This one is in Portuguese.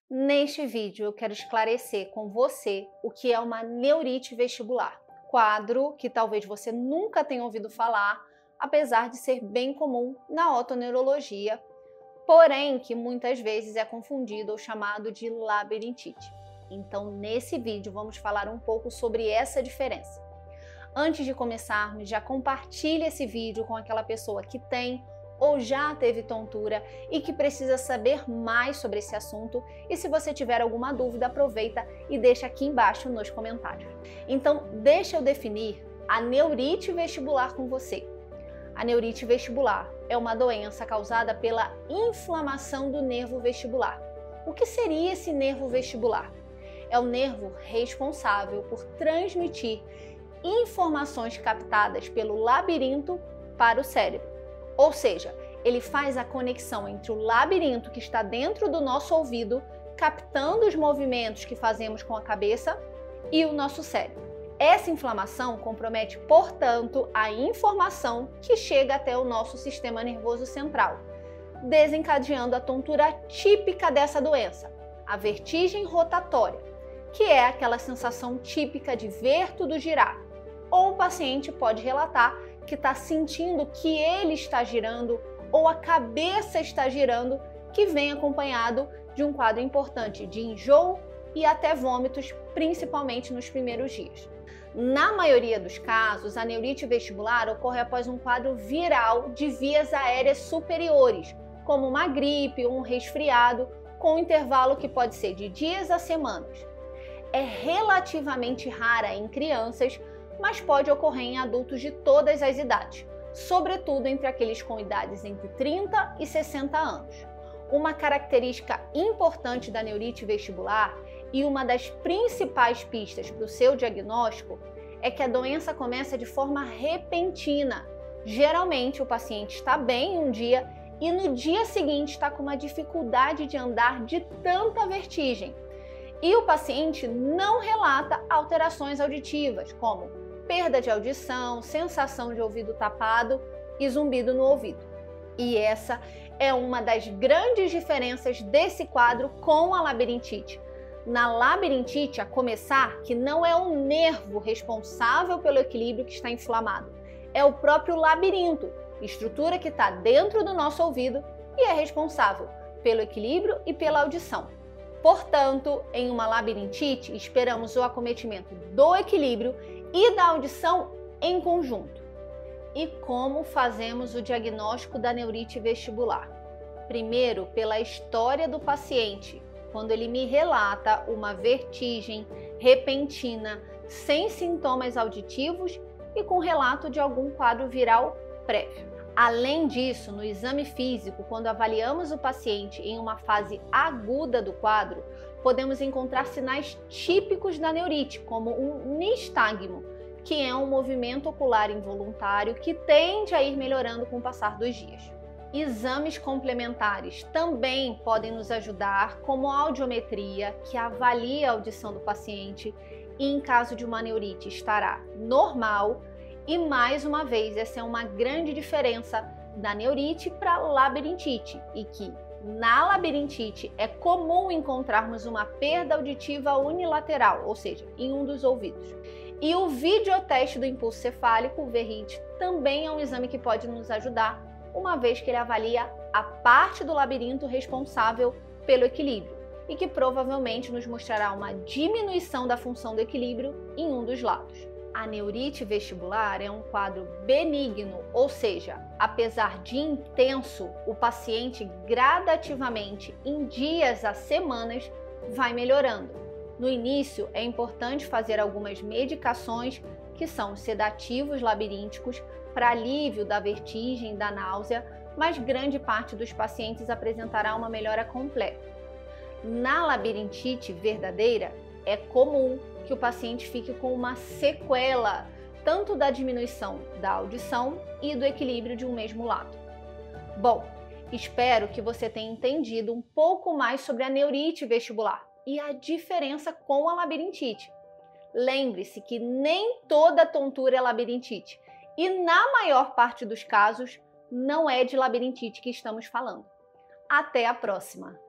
Neste vídeo eu quero esclarecer com você o que é uma neurite vestibular, quadro que talvez você nunca tenha ouvido falar, apesar de ser bem comum na otoneurologia, porém que muitas vezes é confundido ou chamado de labirintite. Então nesse vídeo vamos falar um pouco sobre essa diferença. Antes de começarmos, já compartilhe esse vídeo com aquela pessoa que tem ou já teve tontura e que precisa saber mais sobre esse assunto. E se você tiver alguma dúvida, aproveita e deixa aqui embaixo nos comentários. Então, deixa eu definir a neurite vestibular com você. A neurite vestibular é uma doença causada pela inflamação do nervo vestibular. O que seria esse nervo vestibular? É o nervo responsável por transmitir informações captadas pelo labirinto para o cérebro. Ou seja, ele faz a conexão entre o labirinto que está dentro do nosso ouvido, captando os movimentos que fazemos com a cabeça, e o nosso cérebro. Essa inflamação compromete, portanto, a informação que chega até o nosso sistema nervoso central, desencadeando a tontura típica dessa doença, a vertigem rotatória, que é aquela sensação típica de ver tudo girar. Ou o paciente pode relatar que está sentindo que ele está girando ou a cabeça está girando, que vem acompanhado de um quadro importante de enjoo e até vômitos, principalmente nos primeiros dias. Na maioria dos casos, a neurite vestibular ocorre após um quadro viral de vias aéreas superiores, como uma gripe ou um resfriado, com um intervalo que pode ser de dias a semanas. É relativamente rara em crianças, mas pode ocorrer em adultos de todas as idades, sobretudo entre aqueles com idades entre 30 e 60 anos. Uma característica importante da neurite vestibular e uma das principais pistas para o seu diagnóstico é que a doença começa de forma repentina. Geralmente o paciente está bem um dia e no dia seguinte está com uma dificuldade de andar de tanta vertigem. E o paciente não relata alterações auditivas, como perda de audição, sensação de ouvido tapado e zumbido no ouvido. E essa é uma das grandes diferenças desse quadro com a labirintite. Na labirintite, a começar, que não é o nervo responsável pelo equilíbrio que está inflamado, é o próprio labirinto, estrutura que está dentro do nosso ouvido e é responsável pelo equilíbrio e pela audição. Portanto, em uma labirintite, esperamos o acometimento do equilíbrio e da audição em conjunto. E como fazemos o diagnóstico da neurite vestibular? Primeiro, pela história do paciente, quando ele me relata uma vertigem repentina, sem sintomas auditivos e com relato de algum quadro viral prévio. Além disso, no exame físico, quando avaliamos o paciente em uma fase aguda do quadro, podemos encontrar sinais típicos da neurite, como um nistagmo, que é um movimento ocular involuntário que tende a ir melhorando com o passar dos dias. Exames complementares também podem nos ajudar, como a audiometria, que avalia a audição do paciente e, em caso de uma neurite, estará normal. E mais uma vez, essa é uma grande diferença da neurite para a labirintite, e que na labirintite é comum encontrarmos uma perda auditiva unilateral, ou seja, em um dos ouvidos. E o videoteste do impulso cefálico, o VRIT, também é um exame que pode nos ajudar, uma vez que ele avalia a parte do labirinto responsável pelo equilíbrio e que provavelmente nos mostrará uma diminuição da função do equilíbrio em um dos lados. A neurite vestibular é um quadro benigno, ou seja, apesar de intenso, o paciente gradativamente, em dias a semanas, vai melhorando. No início, é importante fazer algumas medicações, que são os sedativos labirínticos, para alívio da vertigem e da náusea, mas grande parte dos pacientes apresentará uma melhora completa. Na labirintite verdadeira, é comum que o paciente fique com uma sequela, tanto da diminuição da audição e do equilíbrio de um mesmo lado. Bom, espero que você tenha entendido um pouco mais sobre a neurite vestibular e a diferença com a labirintite. Lembre-se que nem toda tontura é labirintite e na maior parte dos casos não é de labirintite que estamos falando. Até a próxima!